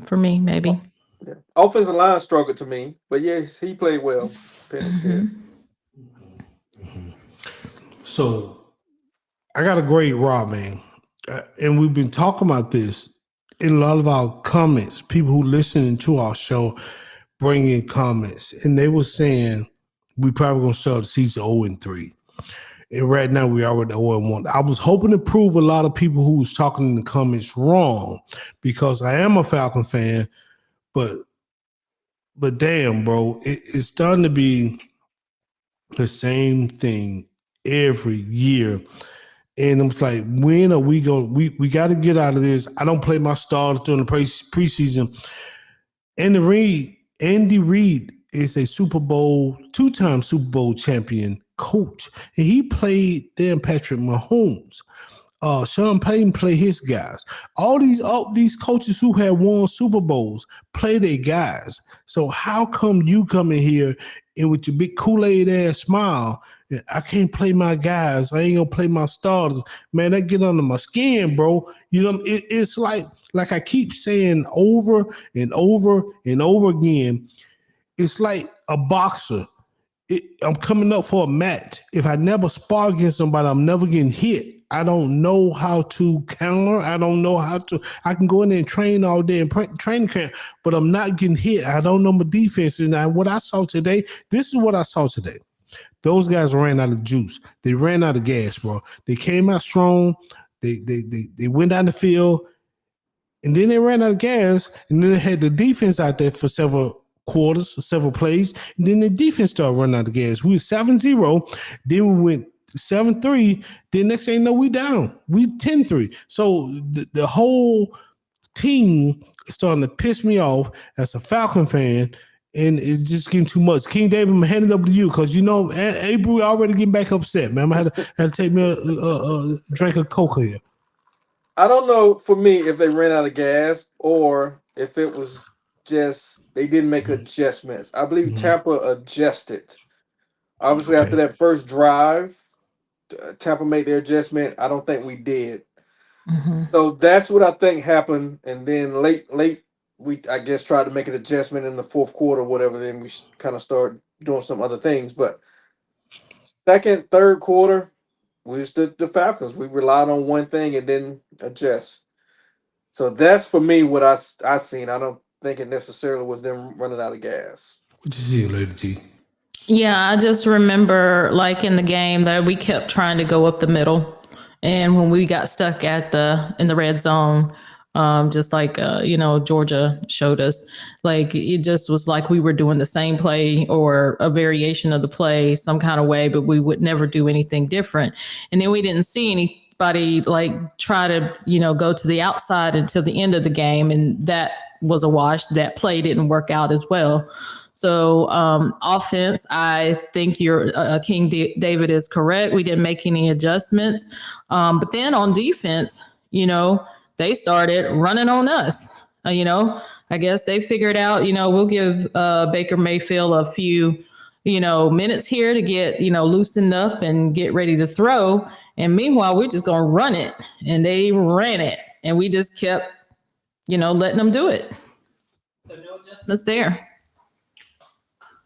for me, maybe. Yeah. Offensive line struggled to me, but yes, he played well. Penix, So I got a great Raw, man. And we've been talking about this in a lot of our comments. People who listening to our show bring in comments. And they were saying we probably going to start the season 0-3. And right now we are at 0-1. I was hoping to prove a lot of people who was talking in the comments wrong because I am a Falcon fan. But damn, bro, it's starting to be the same thing every year. And I'm like, when are we going? We got to get out of this. I don't play my stars during the preseason. Andy Reid is a 2-time Super Bowl champion coach, and he played Dan Patrick Mahomes. Sean Payton play his guys. All these coaches who have won Super Bowls play their guys. So how come you come in here and with your big Kool-Aid ass smile, I can't play my guys. I ain't gonna play my starters. Man, that get under my skin, bro. It's like I keep saying over and over and over again. It's like a boxer. I'm coming up for a match. If I never spar against somebody, I'm never getting hit. I don't know how to counter. I don't know how to. I can go in there and train all day and training camp, but I'm not getting hit. I don't know my defense. And what I saw today, this is what I saw today. Those guys ran out of juice. They ran out of gas, bro. They came out strong. They went down the field. And then they ran out of gas, and then they had the defense out there for several quarters, several plays. And then the defense started running out of gas. We were 7-0. Then we went 7-3. Then next thing you know, we down. We 10-3. So the whole team is starting to piss me off as a Falcon fan, and it's just getting too much. King David, I'm handing it over to you because you know Abrew already getting back upset, man. I had to take me a drink of Coca here. I don't know for me if they ran out of gas or if it was just they didn't make adjustments. I believe Tampa adjusted. Obviously, after that first drive, Tampa made their adjustment. I don't think we did. So that's what I think happened. And then late, we I guess tried to make an adjustment in the fourth quarter, or whatever. Then we kind of started doing some other things. But second, third quarter, we was the Falcons. We relied on one thing and didn't adjust. So that's for me what I seen. I don't think it necessarily was them running out of gas. What you see, Lady T? Yeah, I just remember like in the game that we kept trying to go up the middle. And when we got stuck in the red zone, just like, Georgia showed us, like it just was like we were doing the same play or a variation of the play some kind of way, but we would never do anything different. And then we didn't see anybody like try to, go to the outside until the end of the game. And that was a wash. That play didn't work out as well. So offense, I think King David is correct. We didn't make any adjustments. But then on defense, they started running on us. I guess they figured out, we'll give Baker Mayfield a few, minutes here to get, loosened up and get ready to throw. And meanwhile, we're just going to run it. And they ran it. And we just kept, letting them do it. So no adjustments there.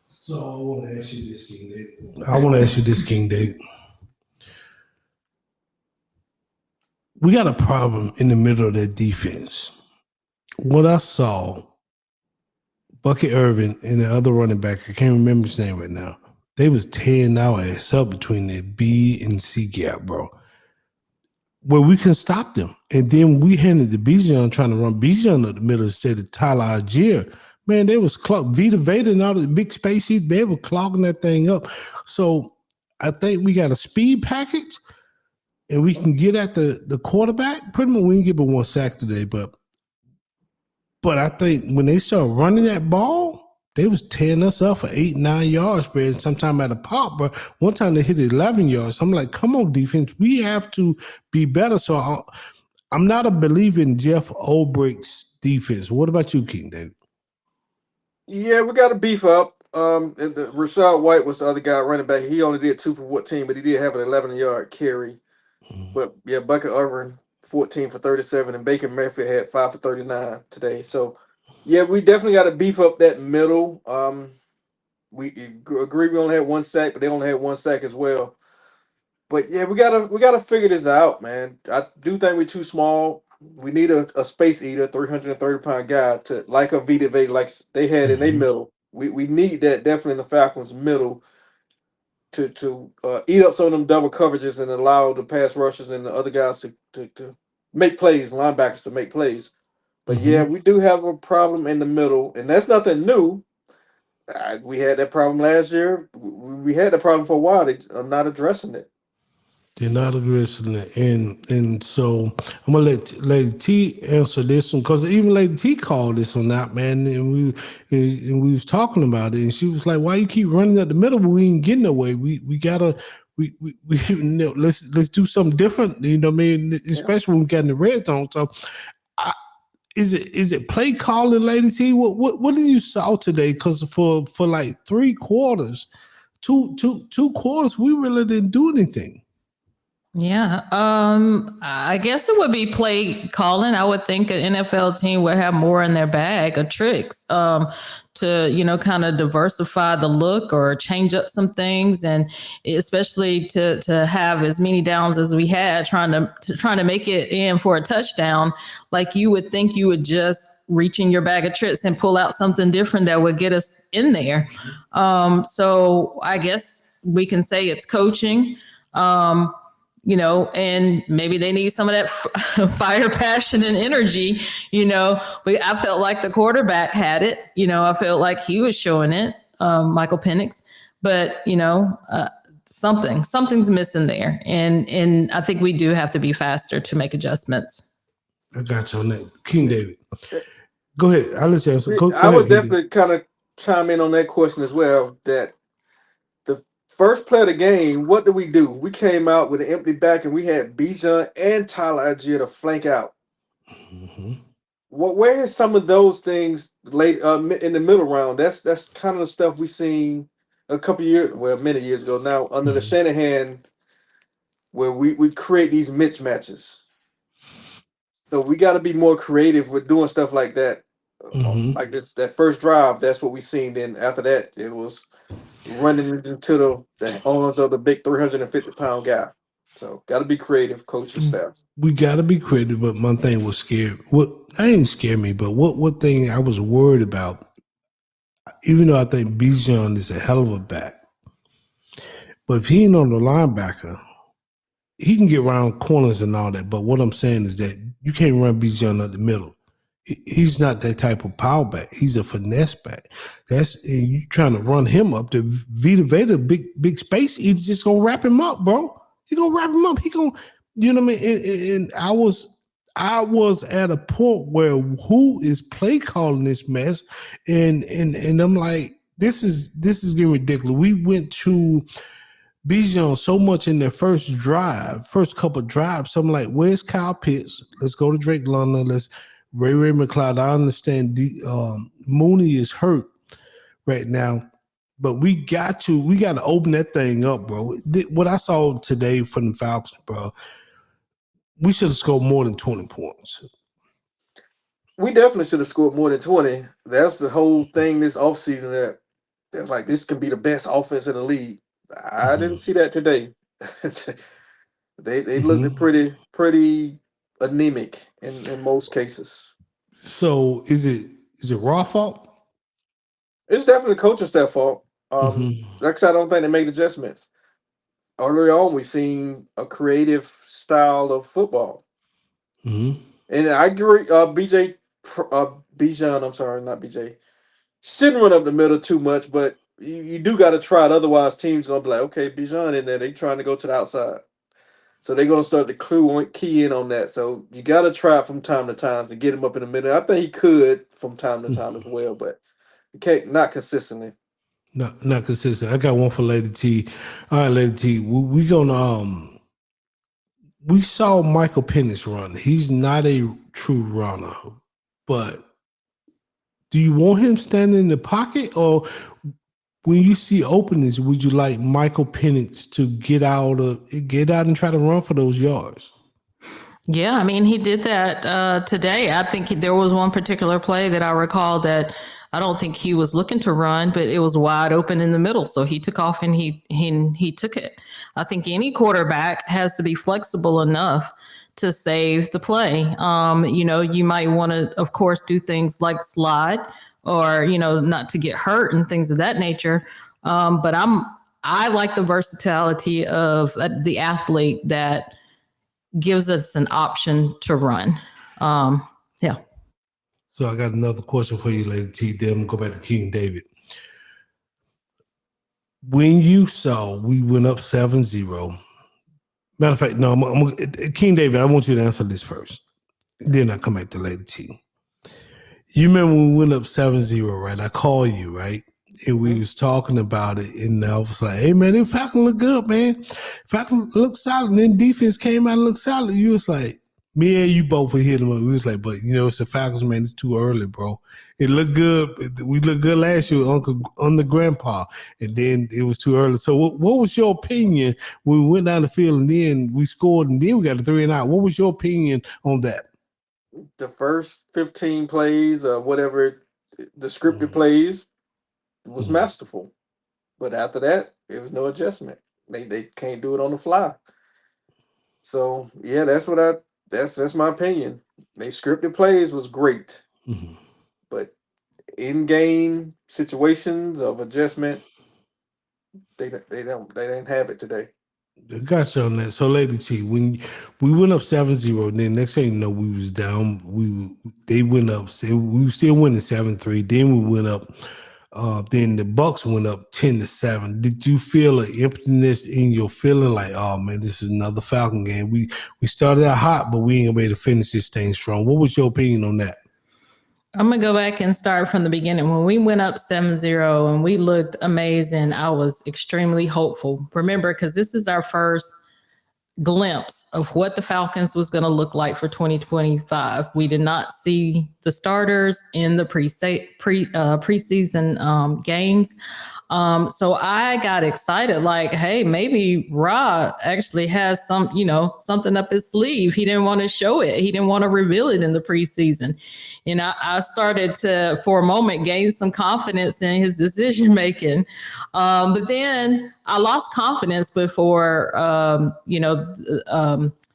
So I want to ask you this, King David. We got a problem in the middle of that defense. What I saw, Bucket Irvin and the other running back, I can't remember his name right now, they was tearing our ass up between the B and C gap, bro. Where we can stop them. And then we handed the Bijan trying to run Bijan up the middle instead of Tyler Algier. Man, they was Vita Veda and all the big spaces. They were clogging that thing up. So I think we got a speed package, and we can get at the quarterback. Pretty much, we didn't give him one sack today, but I think when they started running that ball, they was tearing us up for 8-9 yards, bro. And sometime at a pop, bro. One time they hit 11 yards. I'm like, come on, defense, we have to be better. So I'm not a believer in Jeff Olbricht's defense. What about you, King David? Yeah, we got to beef up. And Rashad White was the other guy running back. He only did 2 for 14, but he did have an 11-yard carry. But yeah, Bucket Irvin 14 for 37, and Baker Mayfield had 5 for 39 today. So yeah, we definitely got to beef up that middle. We agree we only had 1 sack, but they only had 1 sack as well. But yeah, we gotta figure this out, man. I do think we're too small. We need a space eater, 330-pound guy to like a Vita Veda, like they had in their middle. We need that definitely in the Falcons' middle to eat up some of them double coverages and allow the pass rushers and the other guys to make plays, linebackers to make plays. But yeah, we do have a problem in the middle, and that's nothing new. We had that problem last year. We had that problem for a while. They are not addressing it. They're not addressing it. And so I'm going to let Lady T answer this one, because even Lady T called this one out, man, and we was talking about it, and she was like, why you keep running up the middle when we ain't getting nowhere? We gotta let's do something different, you know what I mean? Especially when we got in the red zone. So is it play calling, Lady T? What did you saw today? Because for like 3 quarters, two quarters, we really didn't do anything. Yeah, I guess it would be play calling. I would think an NFL team would have more in their bag of tricks to, kind of diversify the look or change up some things, and especially to have as many downs as we had, trying to make it in for a touchdown. Like you would think you would just reach in your bag of tricks and pull out something different that would get us in there. So I guess we can say it's coaching. and maybe they need some of that fire, passion, and energy. But I felt like the quarterback had it. I felt like he was showing it, Michael Penix. But something's missing there, and I think we do have to be faster to make adjustments. I got you on that, King David. Go ahead. I'll let you answer. I would definitely kind of chime in on that question as well. That the first play of the game, what did we do? We came out with an empty back, and we had Bijan and Tyler Algier to flank out. Mm-hmm. Where is some of those things late in the middle round? That's kind of the stuff we seen a couple years, many years ago now under the Shanahan, where we create these mismatches. So we got to be more creative with doing stuff like that. Like that first drive, that's what we seen. Then after that, it was running into the arms of the big 350-pound guy. So got to be creative, coach and staff. We got to be creative, but my thing was scared. I didn't scare me, but what thing I was worried about, even though I think Bijan is a hell of a back, but if he ain't on the linebacker, he can get around corners and all that. But what I'm saying is that you can't run Bijan up the middle. He's not that type of power back. He's a finesse back. And you trying to run him up to Vita Veda, big space. He's just gonna wrap him up, bro. He gonna wrap him up. He gonna, you know what I mean? And I was at a point where who is play calling this mess? And I'm like, this is getting ridiculous. We went to Bijan so much in their first couple of drives. So I'm like, where's Kyle Pitts? Let's go to Drake London. Let's Ray McLeod. I understand Mooney is hurt right now, but we got to open that thing up, bro. What I saw today from the Falcons, bro, we should have scored more than 20 points. We definitely should have scored more than 20. That's the whole thing this offseason that like this can be the best offense in the league. I didn't see that today. They looked pretty anemic in most cases. So is it Raw fault? It's definitely coaching staff fault. Like I said, I don't think they made adjustments. Early on, we seen a creative style of football. And I agree, Bijan, I'm sorry, not BJ, shouldn't run up the middle too much, but you do got to try it. Otherwise, teams going to be like, okay, Bijan in there. They trying to go to the outside. So they're going to start to key in on that. So you got to try it from time to time to get him up in the middle. I think he could from time to time as well, but you can't, not consistently. Not consistent. I got one for Lady T. All right, Lady T. We gonna we saw Michael Penix run. He's not a true runner, but do you want him standing in the pocket, or when you see openings, would you like Michael Penix to get out and try to run for those yards? Yeah, I mean, he did that today. I think there was one particular play that I recall that I don't think he was looking to run, but it was wide open in the middle. So he took off and he took it. I think any quarterback has to be flexible enough to save the play. You might want to, of course, do things like slide or, not to get hurt and things of that nature. But I like the versatility of the athlete that gives us an option to run. Yeah. So I got another question for you, Lady T. Then I'm going to go back to King David. When you saw we went up 7-0, matter of fact, no, King David, I want you to answer this first. Then I come back to Lady T. You remember when we went up 7-0, right? I called you, right? And we was talking about it, and I was like, hey, man, them Falcons look good, man. Falcons look solid. And then defense came out and looked solid. You was like, me and you both were hitting them up. We was like, but, it's the Falcons, man. It's too early, bro. It looked good. We looked good last year on the grandpa, and then it was too early. So what was your opinion when we went down the field and then we scored and then we got a 3-and-out? What was your opinion on that? The first 15 plays or whatever, the scripted plays was masterful. But after that, there was no adjustment. They can't do it on the fly. So, yeah, that's my opinion. They scripted plays was great. But in-game situations of adjustment, they didn't have it today. Got you on that. So, Lady T, when we went up 7-0, then next thing you know, we was down. They went up. We were still winning 7-3. Then we went up. Then the Bucs went up 10-7. Did you feel an emptiness in your feeling like, oh man, this is another Falcon game? We started out hot, but we ain't gonna be able to finish this thing strong. What was your opinion on that? I'm going to go back and start from the beginning. When we went up 7-0 and we looked amazing, I was extremely hopeful. Remember, because this is our first glimpse of what the Falcons was going to look like for 2025. We did not see the starters in the preseason games. So I got excited, like, hey, maybe Ra actually has something up his sleeve. He didn't want to show it. He didn't want to reveal it in the preseason. And I started to, for a moment, gain some confidence in his decision making. But then I lost confidence before,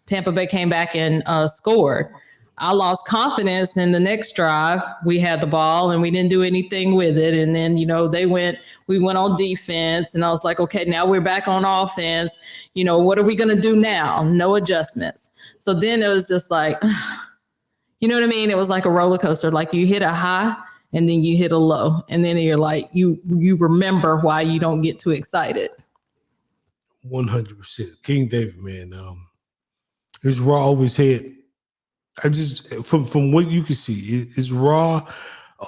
Tampa Bay came back and scored. I lost confidence in the next drive. We had the ball and we didn't do anything with it. And then, we went on defense and I was like, okay, now we're back on offense. What are we going to do now? No adjustments. So then it was just like, you know what I mean? It was like a roller coaster. Like you hit a high and then you hit a low. And then you're like, you remember why you don't get too excited. 100%. King David, man. His Raw over his head. I just from what you can see, it's Raw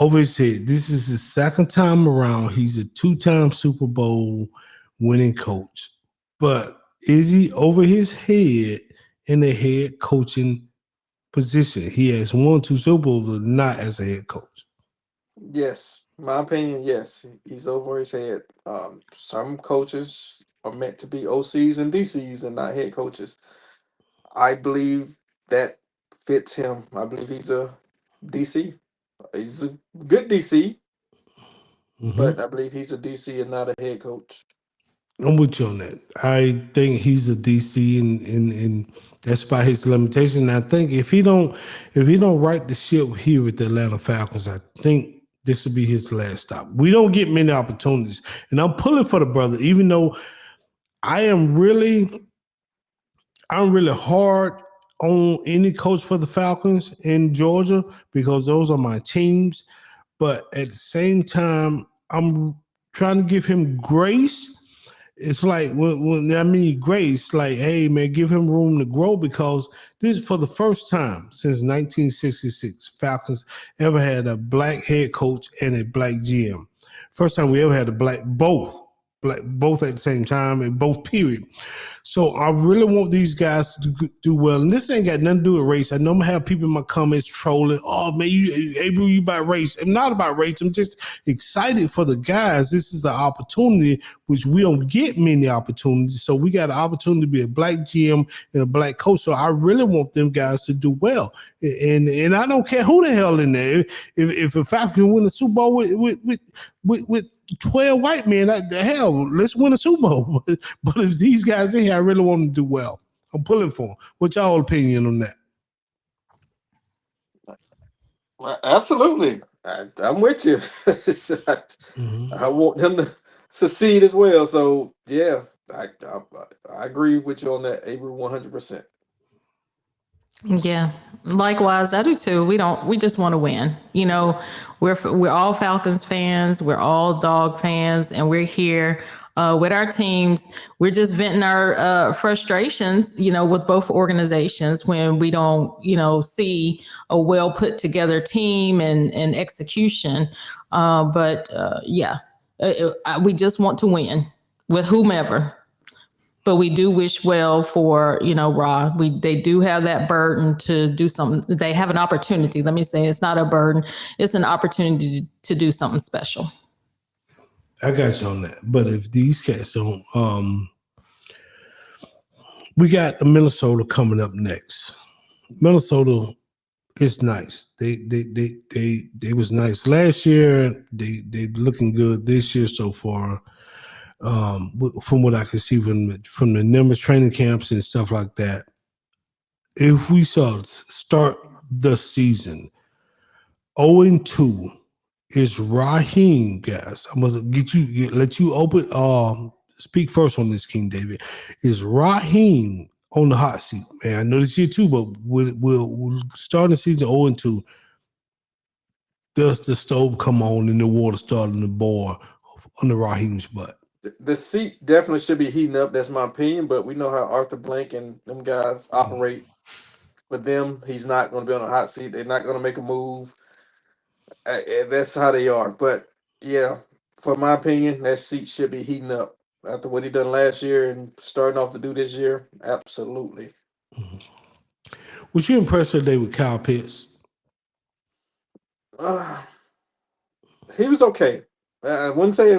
over his head. This is his second time around. He's a 2-time Super Bowl winning coach. But is he over his head in the head coaching position? He has won 2 Super Bowls, but not as a head coach. Yes, my opinion, yes. He's over his head. Some coaches are meant to be OCs and DCs and not head coaches. I believe that fits him. I believe he's a DC. He's a good DC, but I believe he's a DC and not a head coach. I'm with you on that. I think he's a DC, and that's by his limitation. And I think if he don't right the ship here with the Atlanta Falcons, I think this will be his last stop. We don't get many opportunities, and I'm pulling for the brother, even though I'm really hard on any coach for the Falcons in Georgia because those are my teams. But at the same time, I'm trying to give him grace. It's like when I mean grace, like, hey man, give him room to grow because this is for the first time since 1966 Falcons ever had a black head coach and a black GM. First time we ever had both at the same time and both period. So I really want these guys to do well. And this ain't got nothing to do with race. I know I'm going to have people in my comments trolling. Oh, man, Abrew, you about race. I'm not about race. I'm just excited for the guys. This is an opportunity, which we don't get many opportunities. So we got an opportunity to be a black GM and a black coach. So I really want them guys to do well. And I don't care who the hell in there. If a Falcon win the Super Bowl with 12 white men, the hell, let's win a Super Bowl. But if these guys in here, I really want them to do well. I'm pulling for them. What's y'all opinion on that? Well, absolutely. I'm with you. I want them to succeed as well. So, yeah, I agree with you on that, Abrew, 100%. Yeah, likewise, I do too. We just want to win. We're all Falcons fans. We're all Dog fans, and we're here with our teams. We're just venting our frustrations, with both organizations when we don't, see a well put together team and execution. We just want to win with whomever. But we do wish well for, Ra. They do have that burden to do something. They have an opportunity. Let me say it's not a burden. It's an opportunity to do something special. I got you on that. But if these cats don't, we got Minnesota coming up next. Minnesota is nice. They was nice last year. They looking good this year so far. From what I can see from the numbers, training camps and stuff like that, if we start the season 0-2, is Raheem, guys. I'm gonna let you open speak first on this, King David. Is Raheem on the hot seat, man? I know this year too, but we'll start the season 0-2. Does the stove come on and the water start in the boil under Raheem's butt? The seat definitely should be heating up. That's my opinion. But we know how Arthur Blank and them guys operate. For them, he's not going to be on a hot seat. They're not going to make a move. That's how they are. But yeah, for my opinion, that seat should be heating up after what he done last year and starting off to do this year. Absolutely. Was you impressed today with Kyle Pitts? He was okay. I wouldn't say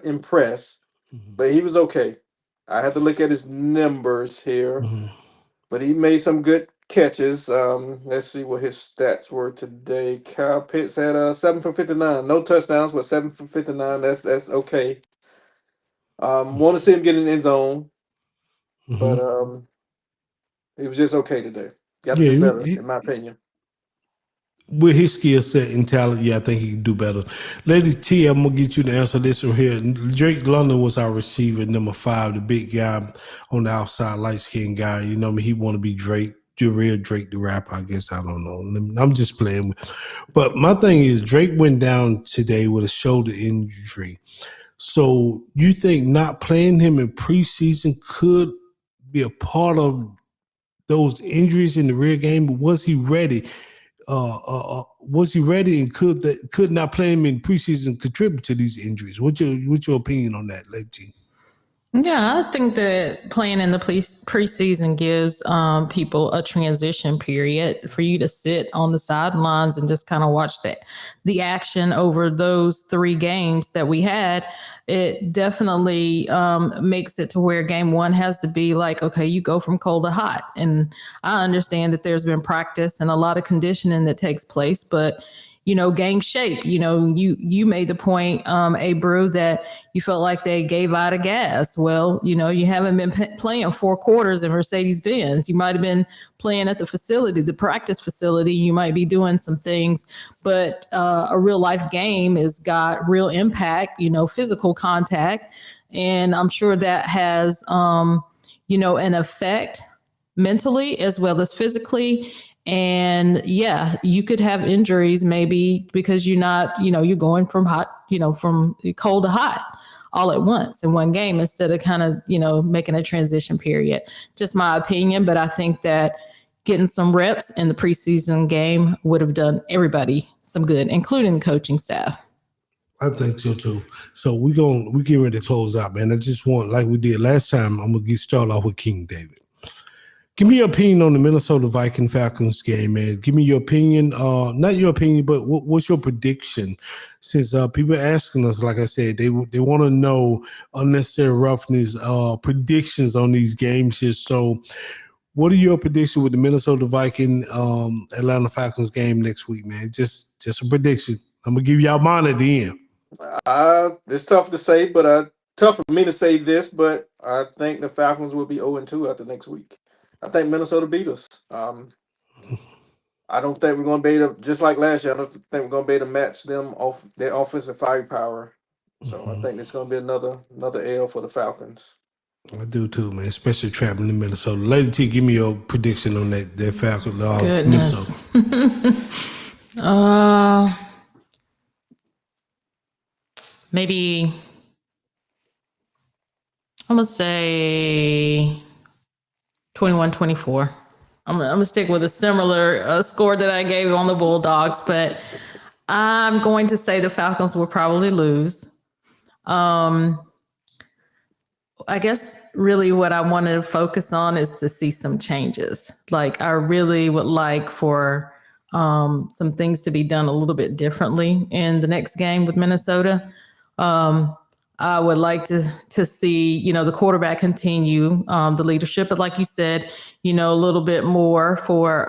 impressed, but he was okay. I had to look at his numbers here, but he made some good catches. Let's see what his stats were today. Kyle Pitts had 7 for 59, no touchdowns, but 7 for 59. That's okay. Want to see him get in the end zone, but he was just okay today. Got to do better, in my opinion. With his skill set and talent, I think he can do better. Lady T, I'm going to get you to answer this from here. Drake London was our receiver, number 5, the big guy on the outside, light-skinned guy. You know, he want to be Drake, the real Drake the rapper, I guess. I don't know. I'm just playing. But my thing is, Drake went down today with a shoulder injury. So you think not playing him in preseason could be a part of those injuries in the real game? But was he ready? Was he ready, and could not play him in preseason contribute to these injuries? What's your opinion on that, Lady? Yeah, I think that playing in the preseason gives people a transition period for you to sit on the sidelines and just kind of watch the action over those 3 games that we had. It definitely makes it to where game 1 has to be like, okay, you go from cold to hot. And I understand that there's been practice and a lot of conditioning that takes place, but game shape, you made the point, Abrew, that you felt like they gave out of gas. Well, you haven't been playing 4 quarters in Mercedes-Benz. You might have been playing at the facility, the practice facility. You might be doing some things, but a real life game has got real impact, physical contact. And I'm sure that has, an effect mentally as well as physically. And you could have injuries maybe because you're not, you're going from from cold to hot all at once in one game instead of kind of, making a transition period. Just my opinion, but I think that getting some reps in the preseason game would have done everybody some good, including the coaching staff. I think so too. So we're getting ready to close out, man. I just want, like we did last time, I'm gonna start off with King David. Give me your opinion on the Minnesota Falcons game, man. Give me your opinion. Not your opinion, but what's your prediction? Since people are asking us, like I said, they want to know Unnecessary Ruffness predictions on these games here. So what are your predictions with the Minnesota Atlanta Falcons game next week, man? Just a prediction. I'm going to give y'all mine at the end. It's tough to say, but tough for me to say this, but I think the Falcons will be 0-2 after next week. I think Minnesota beat us. I don't think we're going to be able to, just like last year, I don't think we're going to be able to match them off their offensive firepower. So I think it's going to be another L for the Falcons. I do too, man, especially traveling to Minnesota. Lady T, give me your prediction on that Falcon. Goodness. Maybe I'm going to say 21-24. I'm gonna stick with a similar score that I gave on the Bulldogs, but I'm going to say the Falcons will probably lose. I guess really what I wanted to focus on is to see some changes. Like I really would like for some things to be done a little bit differently in the next game with Minnesota. I would like to see, the quarterback continue the leadership, but like you said, a little bit more for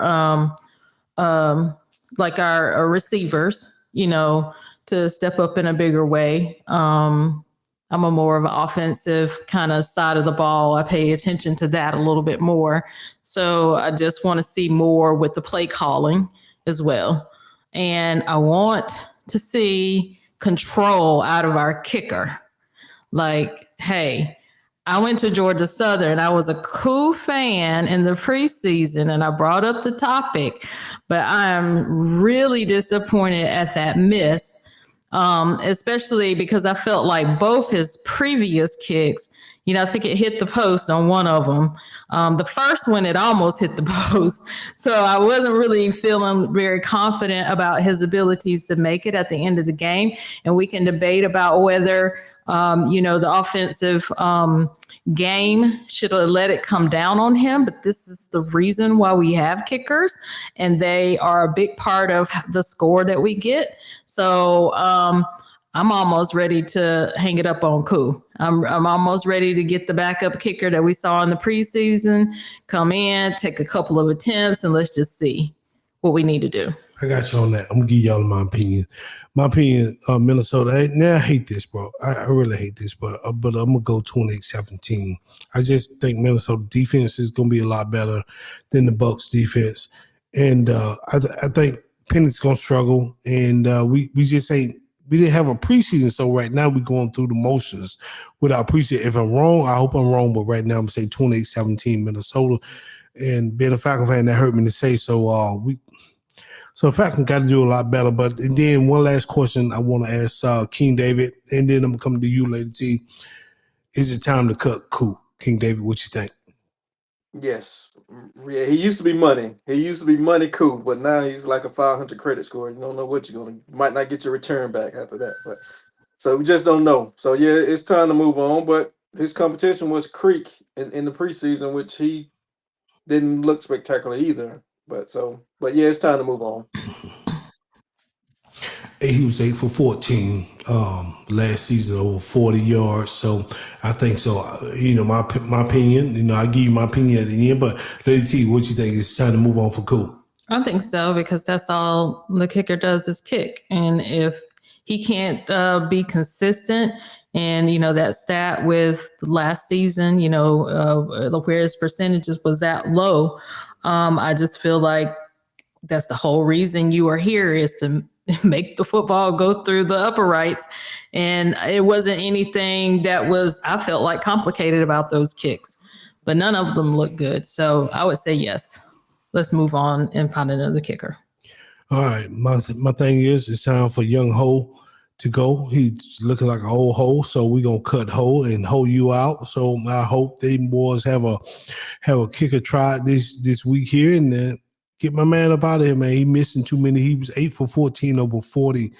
like our receivers, to step up in a bigger way. I'm a more of an offensive kind of side of the ball. I pay attention to that a little bit more. So I just want to see more with the play calling as well. And I want to see control out of our kicker. like, hey, I went to Georgia Southern. I was a cool fan in the preseason, and I brought up the topic, but I'm really disappointed at that miss, especially because I felt like both his previous kicks, I think it hit the post on one of them. The first one, it almost hit the post. So I wasn't really feeling very confident about his abilities to make it at the end of the game. And we can debate about whether the offensive game should have let it come down on him. But this is the reason why we have kickers, and they are a big part of the score that we get. So I'm almost ready to hang it up on Koo. I'm almost ready to get the backup kicker that we saw in the preseason come in, take a couple of attempts, and let's just see what we need to do. I got you on that. I'm going to give y'all my opinion. My opinion, Minnesota, I hate this, bro. I really hate this, but I'm going to go 28-17. I just think Minnesota defense is going to be a lot better than the Bucs defense. And I think Penny's going to struggle, and we just ain't. We didn't have a preseason, so right now we're going through the motions with our preseason. If I'm wrong, I hope I'm wrong, but right now I'm saying 28-17 Minnesota. And being a Falcon fan, that hurt me to say. So Falcon got to do a lot better. But then one last question I want to ask King David, and then I'm coming to you, Lady T. Is it time to cut Koo? King David, what you think? Yes. Yeah, he used to be money. He used to be money cool, but now he's like a 500 credit score. You don't know what you're going to, you might not get your return back after that. But so we just don't know. So yeah, it's time to move on. But his competition was Creek in the preseason, which he didn't look spectacular either. But yeah, it's time to move on. He was 8 for 14 last season, over 40 yards. So I think so. My opinion. I give you my opinion at the end. But Lady T, what you think? It's time to move on for Koo. I think so, because that's all the kicker does is kick. And if he can't be consistent, and that stat with last season, where his percentages was that low, I just feel like that's the whole reason you are here, is to make the football go through the uprights. And it wasn't anything that was, I felt like, complicated about those kicks, but none of them looked good. So I would say yes. Let's move on and find another kicker. All right. My thing is, it's time for young Ho to go. He's looking like an old Ho, so we're going to cut Ho and Ho you out. So I hope they boys have a kicker try this week here, and then get my man up out of here, man. He missing too many. He was 8 for 14 over 40.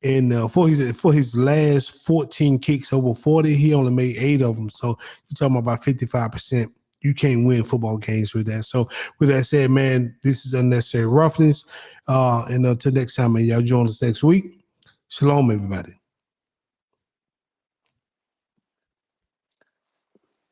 And for his last 14 kicks over 40, he only made 8 of them. So you're talking about 55%. You can't win football games with that. So with that said, man, this is Unnecessary Ruffness. And until next time, man, y'all join us next week. Shalom, everybody.